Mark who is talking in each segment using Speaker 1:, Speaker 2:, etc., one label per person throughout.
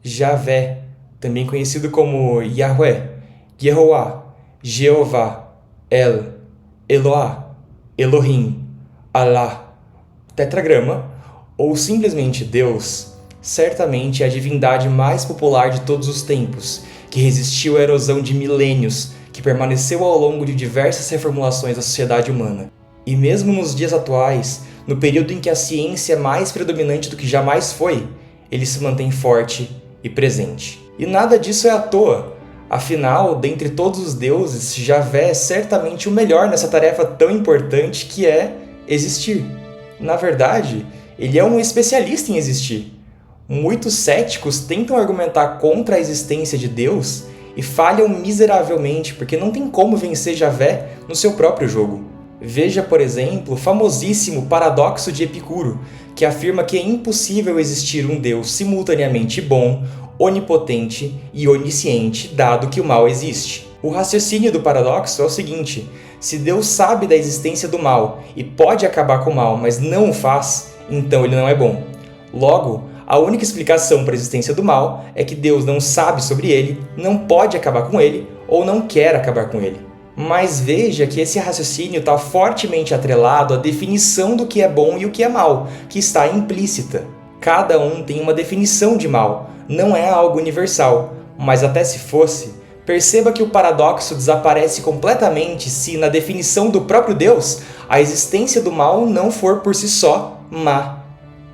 Speaker 1: Javé, também conhecido como Yahweh, Yehová, Jeová, El, Eloá, Elohim, Allah, tetragrama, ou simplesmente Deus, certamente é a divindade mais popular de todos os tempos, que resistiu à erosão de milênios, que permaneceu ao longo de diversas reformulações da sociedade humana. E mesmo nos dias atuais, no período em que a ciência é mais predominante do que jamais foi, ele se mantém forte e presente. E nada disso é à toa. Afinal, dentre todos os deuses, Javé é certamente o melhor nessa tarefa tão importante que é existir. Na verdade, ele é um especialista em existir. Muitos céticos tentam argumentar contra a existência de Deus e falham miseravelmente porque não tem como vencer Javé no seu próprio jogo. Veja, por exemplo, o famosíssimo paradoxo de Epicuro, que afirma que é impossível existir um Deus simultaneamente bom, onipotente e onisciente, dado que o mal existe. O raciocínio do paradoxo é o seguinte: se Deus sabe da existência do mal e pode acabar com o mal, mas não o faz, então ele não é bom. Logo, a única explicação para a existência do mal é que Deus não sabe sobre ele, não pode acabar com ele ou não quer acabar com ele. Mas veja que esse raciocínio está fortemente atrelado à definição do que é bom e o que é mal, que está implícita. Cada um tem uma definição de mal, não é algo universal, mas até se fosse, perceba que o paradoxo desaparece completamente se, na definição do próprio Deus, a existência do mal não for por si só má.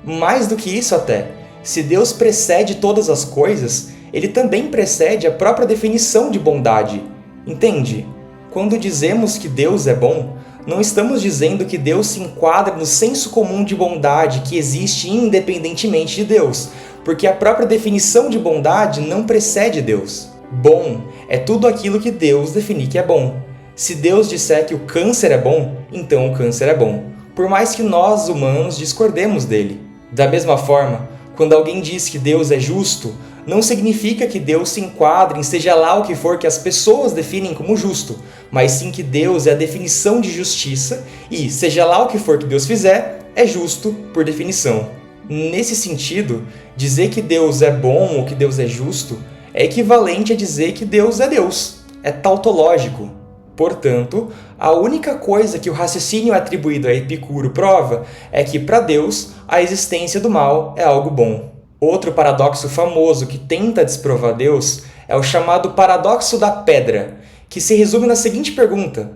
Speaker 1: Mais do que isso até, se Deus precede todas as coisas, ele também precede a própria definição de bondade. Entende? Quando dizemos que Deus é bom, não estamos dizendo que Deus se enquadra no senso comum de bondade que existe independentemente de Deus, porque a própria definição de bondade não precede Deus. Bom é tudo aquilo que Deus define que é bom. Se Deus disser que o câncer é bom, então o câncer é bom, por mais que nós, humanos, discordemos dele. Da mesma forma, quando alguém diz que Deus é justo, não significa que Deus se enquadre em seja lá o que for que as pessoas definem como justo, mas sim que Deus é a definição de justiça e, seja lá o que for que Deus fizer, é justo por definição. Nesse sentido, dizer que Deus é bom ou que Deus é justo é equivalente a dizer que Deus é Deus, é tautológico. Portanto, a única coisa que o raciocínio atribuído a Epicuro prova é que, para Deus, a existência do mal é algo bom. Outro paradoxo famoso que tenta desprovar Deus é o chamado paradoxo da pedra, que se resume na seguinte pergunta: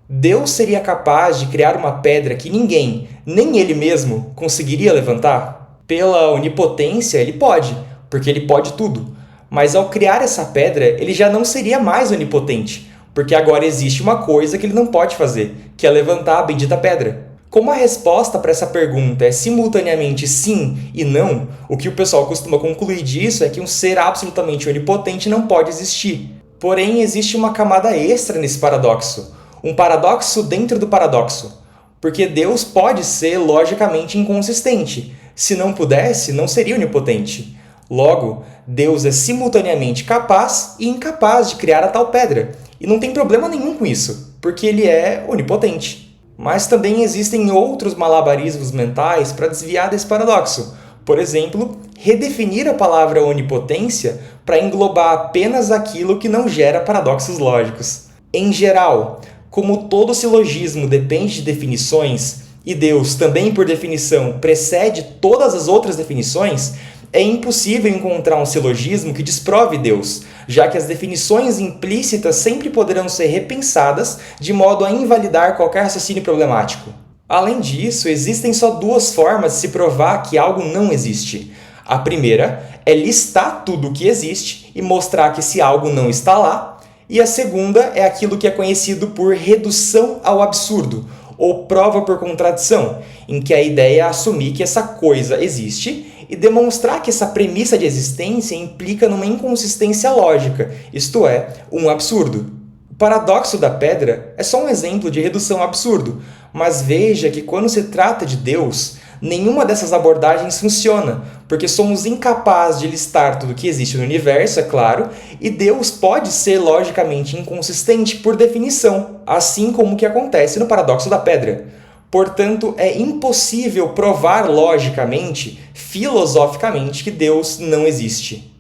Speaker 1: Deus seria capaz de criar uma pedra que ninguém, nem ele mesmo, conseguiria levantar? Pela onipotência, ele pode, porque ele pode tudo. Mas ao criar essa pedra, ele já não seria mais onipotente, porque agora existe uma coisa que ele não pode fazer, que é levantar a bendita pedra. Como a resposta para essa pergunta é simultaneamente sim e não, o que o pessoal costuma concluir disso é que um ser absolutamente onipotente não pode existir. Porém, existe uma camada extra nesse paradoxo, um paradoxo dentro do paradoxo, porque Deus pode ser logicamente inconsistente. Se não pudesse, não seria onipotente. Logo, Deus é simultaneamente capaz e incapaz de criar a tal pedra, e não tem problema nenhum com isso, porque ele é onipotente. Mas também existem outros malabarismos mentais para desviar desse paradoxo. Por exemplo, redefinir a palavra onipotência para englobar apenas aquilo que não gera paradoxos lógicos. Em geral, como todo silogismo depende de definições, e Deus também, por definição, precede todas as outras definições, é impossível encontrar um silogismo que desprove Deus, já que as definições implícitas sempre poderão ser repensadas de modo a invalidar qualquer raciocínio problemático. Além disso, existem só duas formas de se provar que algo não existe. A primeira é listar tudo o que existe e mostrar que esse algo não está lá, e a segunda é aquilo que é conhecido por redução ao absurdo, ou prova por contradição, em que a ideia é assumir que essa coisa existe e demonstrar que essa premissa de existência implica numa inconsistência lógica, isto é, um absurdo. O paradoxo da pedra é só um exemplo de redução ao absurdo, mas veja que quando se trata de Deus, nenhuma dessas abordagens funciona, porque somos incapazes de listar tudo que existe no universo, é claro, e Deus pode ser logicamente inconsistente por definição, assim como o que acontece no paradoxo da pedra. Portanto, é impossível provar logicamente, filosoficamente, que Deus não existe.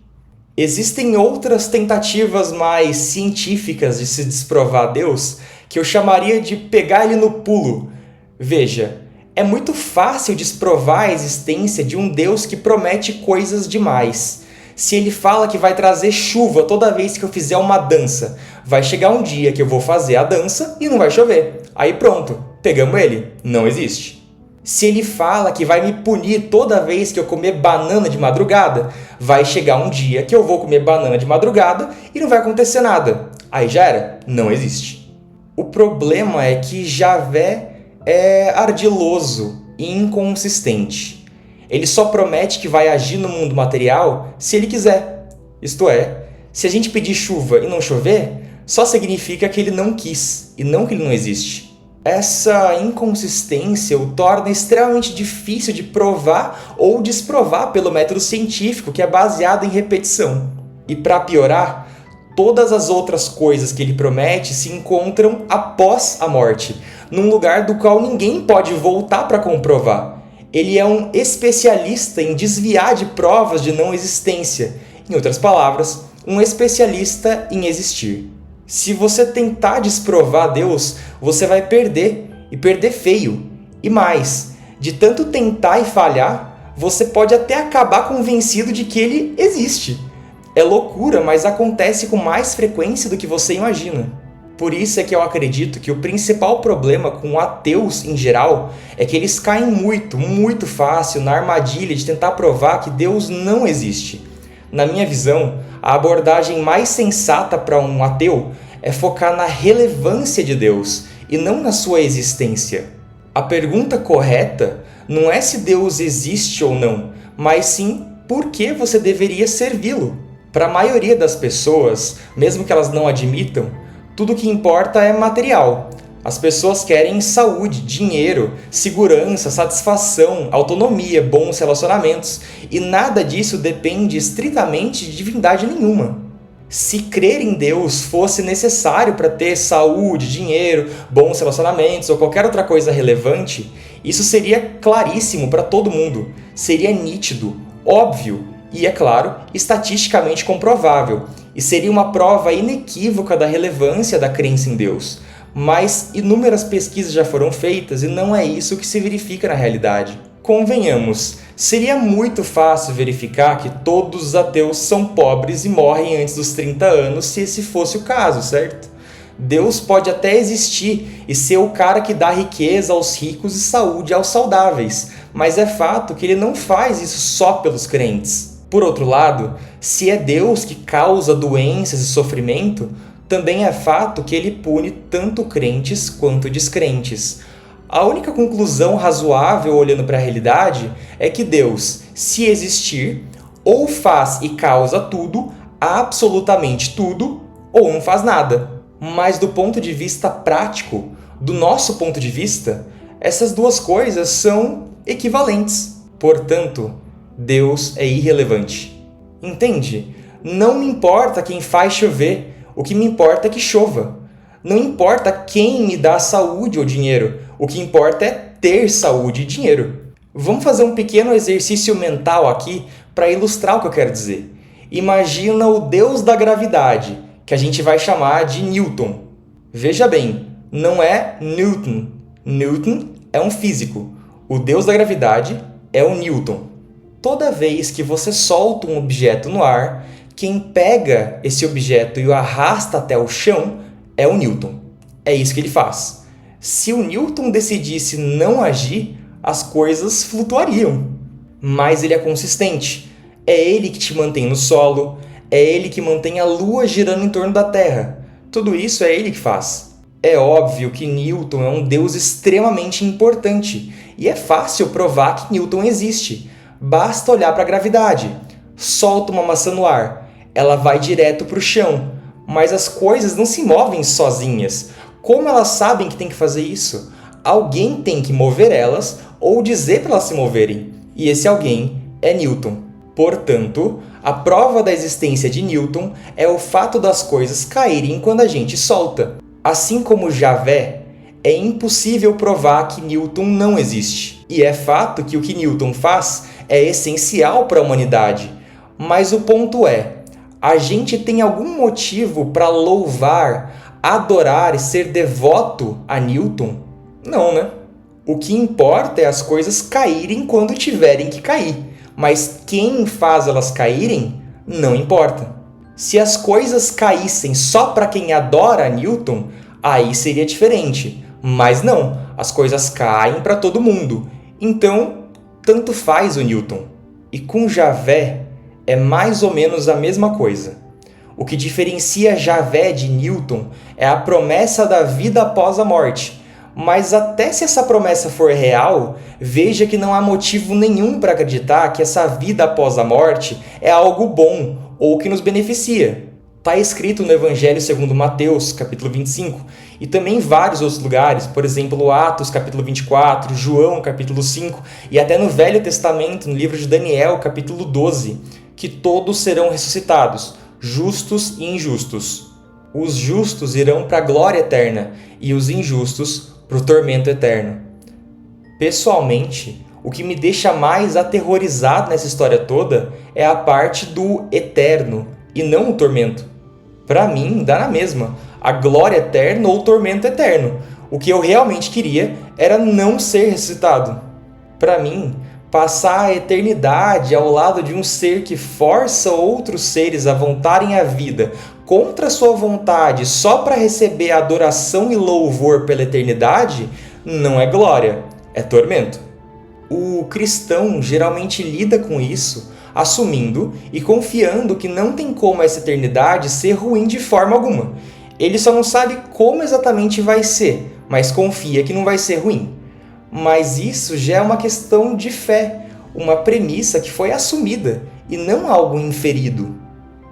Speaker 1: Existem outras tentativas mais científicas de se desprovar Deus que eu chamaria de pegar ele no pulo. Veja, é muito fácil desprovar a existência de um Deus que promete coisas demais. Se ele fala que vai trazer chuva toda vez que eu fizer uma dança, vai chegar um dia que eu vou fazer a dança e não vai chover. Aí pronto, pegamos ele. Não existe. Se ele fala que vai me punir toda vez que eu comer banana de madrugada, vai chegar um dia que eu vou comer banana de madrugada e não vai acontecer nada. Aí já era. Não existe. O problema é que Javé é ardiloso e inconsistente. Ele só promete que vai agir no mundo material se ele quiser. Isto é, se a gente pedir chuva e não chover, só significa que ele não quis e não que ele não existe. Essa inconsistência o torna extremamente difícil de provar ou desprovar pelo método científico que é baseado em repetição. E para piorar, todas as outras coisas que ele promete se encontram após a morte, num lugar do qual ninguém pode voltar para comprovar. Ele é um especialista em desviar de provas de não existência. Em outras palavras, um especialista em existir. Se você tentar desprovar Deus, você vai perder, e perder feio. E mais, de tanto tentar e falhar, você pode até acabar convencido de que ele existe. É loucura, mas acontece com mais frequência do que você imagina. Por isso é que eu acredito que o principal problema com ateus em geral é que eles caem muito fácil na armadilha de tentar provar que Deus não existe. Na minha visão, a abordagem mais sensata para um ateu é focar na relevância de Deus e não na sua existência. A pergunta correta não é se Deus existe ou não, mas sim por que você deveria servi-lo. Para a maioria das pessoas, mesmo que elas não admitam, tudo o que importa é material. As pessoas querem saúde, dinheiro, segurança, satisfação, autonomia, bons relacionamentos, e nada disso depende estritamente de divindade nenhuma. Se crer em Deus fosse necessário para ter saúde, dinheiro, bons relacionamentos ou qualquer outra coisa relevante, isso seria claríssimo para todo mundo, seria nítido, óbvio e, é claro, estatisticamente comprovável, e seria uma prova inequívoca da relevância da crença em Deus. Mas inúmeras pesquisas já foram feitas e não é isso que se verifica na realidade. Convenhamos, seria muito fácil verificar que todos os ateus são pobres e morrem antes dos 30 anos se esse fosse o caso, certo? Deus pode até existir e ser o cara que dá riqueza aos ricos e saúde aos saudáveis, mas é fato que ele não faz isso só pelos crentes. Por outro lado, se é Deus que causa doenças e sofrimento, também é fato que ele pune tanto crentes quanto descrentes. A única conclusão razoável olhando para a realidade é que Deus, se existir, ou faz e causa tudo, absolutamente tudo, ou não faz nada. Mas do ponto de vista prático, do nosso ponto de vista, essas duas coisas são equivalentes. Portanto, Deus é irrelevante. Entende? Não me importa quem faz chover, o que me importa é que chova. Não importa quem me dá saúde ou dinheiro, o que importa é ter saúde e dinheiro. Vamos fazer um pequeno exercício mental aqui para ilustrar o que eu quero dizer. Imagina o Deus da gravidade, que a gente vai chamar de Newton. Veja bem, não é Newton. Newton é um físico. O Deus da gravidade é o Newton. Toda vez que você solta um objeto no ar, quem pega esse objeto e o arrasta até o chão é o Newton. É isso que ele faz. Se o Newton decidisse não agir, as coisas flutuariam. Mas ele é consistente. É ele que te mantém no solo, é ele que mantém a Lua girando em torno da Terra. Tudo isso é ele que faz. É óbvio que Newton é um deus extremamente importante, e é fácil provar que Newton existe. Basta olhar para a gravidade. Solta uma maçã no ar, ela vai direto para o chão. Mas as coisas não se movem sozinhas. Como elas sabem que tem que fazer isso? Alguém tem que mover elas ou dizer para elas se moverem. E esse alguém é Newton. Portanto, a prova da existência de Newton é o fato das coisas caírem quando a gente solta. Assim como Javé, é impossível provar que Newton não existe. E é fato que o que Newton faz é essencial para a humanidade. Mas o ponto é, A gente tem algum motivo para louvar, adorar e ser devoto a Newton? Não, né? O que importa é as coisas caírem quando tiverem que cair, mas quem faz elas caírem não importa. Se as coisas caíssem só para quem adora Newton, aí seria diferente. Mas não, as coisas caem para todo mundo. Então, tanto faz o Newton. E com Javé é mais ou menos a mesma coisa. O que diferencia Javé de Newton é a promessa da vida após a morte. Mas até se essa promessa for real, veja que não há motivo nenhum para acreditar que essa vida após a morte é algo bom ou que nos beneficia. Está escrito no Evangelho segundo Mateus, capítulo 25, e também em vários outros lugares, por exemplo, Atos, capítulo 24, João, capítulo 5, e até no Velho Testamento, no livro de Daniel, capítulo 12, que todos serão ressuscitados, justos e injustos. Os justos irão para a glória eterna e os injustos para o tormento eterno. Pessoalmente, o que me deixa mais aterrorizado nessa história toda é a parte do eterno e não o tormento. Para mim, dá na mesma, a glória eterna ou o tormento eterno. O que eu realmente queria era não ser ressuscitado. Para mim, passar a eternidade ao lado de um ser que força outros seres a voltarem à vida contra sua vontade só para receber adoração e louvor pela eternidade, não é glória, é tormento. O cristão geralmente lida com isso, assumindo e confiando que não tem como essa eternidade ser ruim de forma alguma. Ele só não sabe como exatamente vai ser, mas confia que não vai ser ruim. Mas isso já é uma questão de fé, uma premissa que foi assumida e não algo inferido.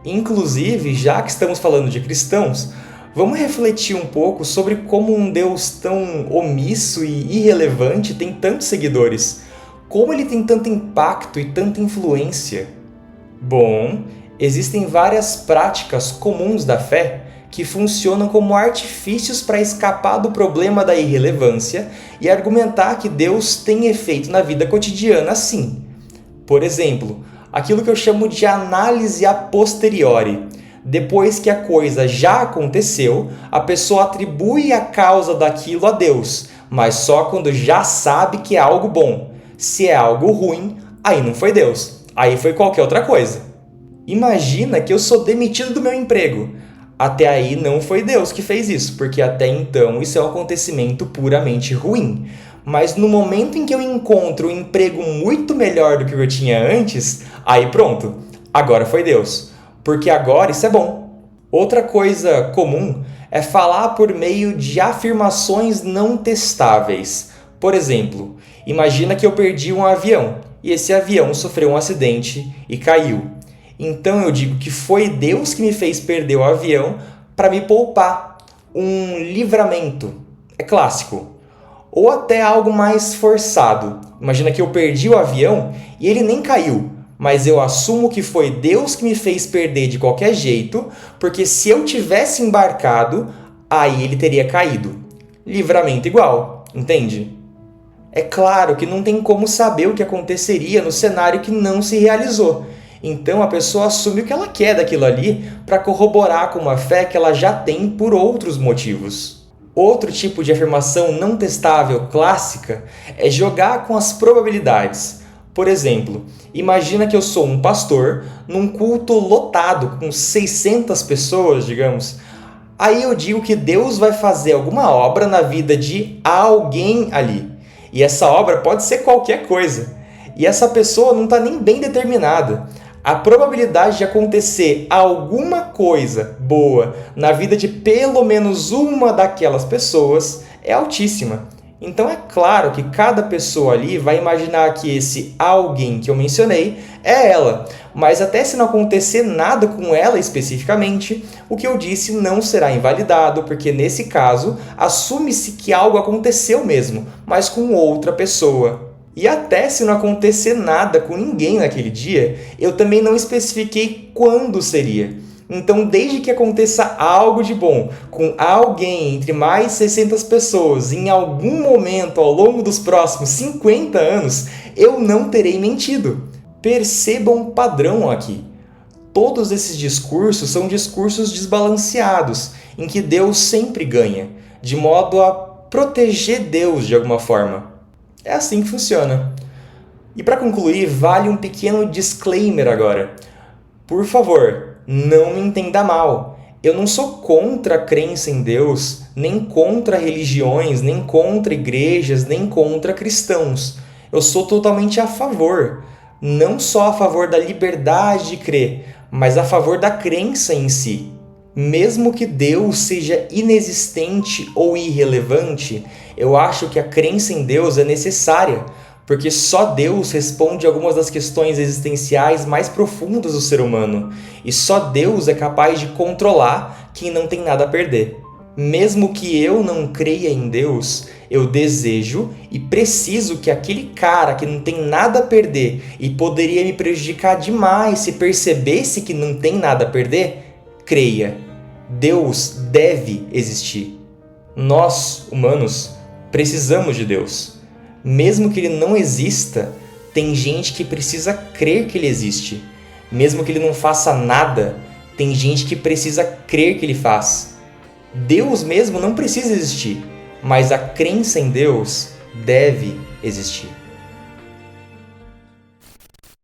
Speaker 1: Inclusive, já que estamos falando de cristãos, vamos refletir um pouco sobre como um Deus tão omisso e irrelevante tem tantos seguidores. Como ele tem tanto impacto e tanta influência? Bom, existem várias práticas comuns da fé que funcionam como artifícios para escapar do problema da irrelevância e argumentar que Deus tem efeito na vida cotidiana sim. Por exemplo, aquilo que eu chamo de análise a posteriori. Depois que a coisa já aconteceu, a pessoa atribui a causa daquilo a Deus, mas só quando já sabe que é algo bom. Se é algo ruim, aí não foi Deus, aí foi qualquer outra coisa. Imagina que eu sou demitido do meu emprego. Até aí não foi Deus que fez isso, porque até então isso é um acontecimento puramente ruim. Mas no momento em que eu encontro um emprego muito melhor do que eu tinha antes, aí pronto, agora foi Deus, porque agora isso é bom. Outra coisa comum é falar por meio de afirmações não testáveis. Por exemplo, imagina que eu perdi um avião e esse avião sofreu um acidente e caiu. Então eu digo que foi Deus que me fez perder o avião para me poupar. Um livramento. É clássico. Ou até algo mais forçado. Imagina que eu perdi o avião e ele nem caiu, mas eu assumo que foi Deus que me fez perder de qualquer jeito, porque se eu tivesse embarcado, aí ele teria caído. Livramento igual, entende? É claro que não tem como saber o que aconteceria no cenário que não se realizou. Então a pessoa assume o que ela quer daquilo ali para corroborar com uma fé que ela já tem por outros motivos. Outro tipo de afirmação não testável clássica é jogar com as probabilidades. Por exemplo, imagina que eu sou um pastor num culto lotado com 600 pessoas, digamos. Aí eu digo que Deus vai fazer alguma obra na vida de alguém ali. E essa obra pode ser qualquer coisa. E essa pessoa não está nem bem determinada. A probabilidade de acontecer alguma coisa boa na vida de pelo menos uma daquelas pessoas é altíssima. Então é claro que cada pessoa ali vai imaginar que esse alguém que eu mencionei é ela. Mas até se não acontecer nada com ela especificamente, o que eu disse não será invalidado, porque nesse caso assume-se que algo aconteceu mesmo, mas com outra pessoa. E até se não acontecer nada com ninguém naquele dia, eu também não especifiquei quando seria. Então, desde que aconteça algo de bom com alguém entre mais 600 pessoas em algum momento ao longo dos próximos 50 anos, eu não terei mentido. Percebam um padrão aqui. todos esses discursos são discursos desbalanceados, em que Deus sempre ganha, de modo a proteger Deus de alguma forma. É assim que funciona. E para concluir, vale um pequeno disclaimer agora. Por favor, não me entenda mal. Eu não sou contra a crença em Deus, nem contra religiões, nem contra igrejas, nem contra cristãos. Eu sou totalmente a favor. Não só a favor da liberdade de crer, mas a favor da crença em si. Mesmo que Deus seja inexistente ou irrelevante, eu acho que a crença em Deus é necessária, porque só Deus responde algumas das questões existenciais mais profundas do ser humano, e só Deus é capaz de controlar quem não tem nada a perder. Mesmo que eu não creia em Deus, eu desejo e preciso que aquele cara que não tem nada a perder e poderia me prejudicar demais se percebesse que não tem nada a perder, creia. Deus deve existir. Nós, humanos, precisamos de Deus. Mesmo que ele não exista, tem gente que precisa crer que ele existe. Mesmo que ele não faça nada, tem gente que precisa crer que ele faz. Deus mesmo não precisa existir, mas a crença em Deus deve existir.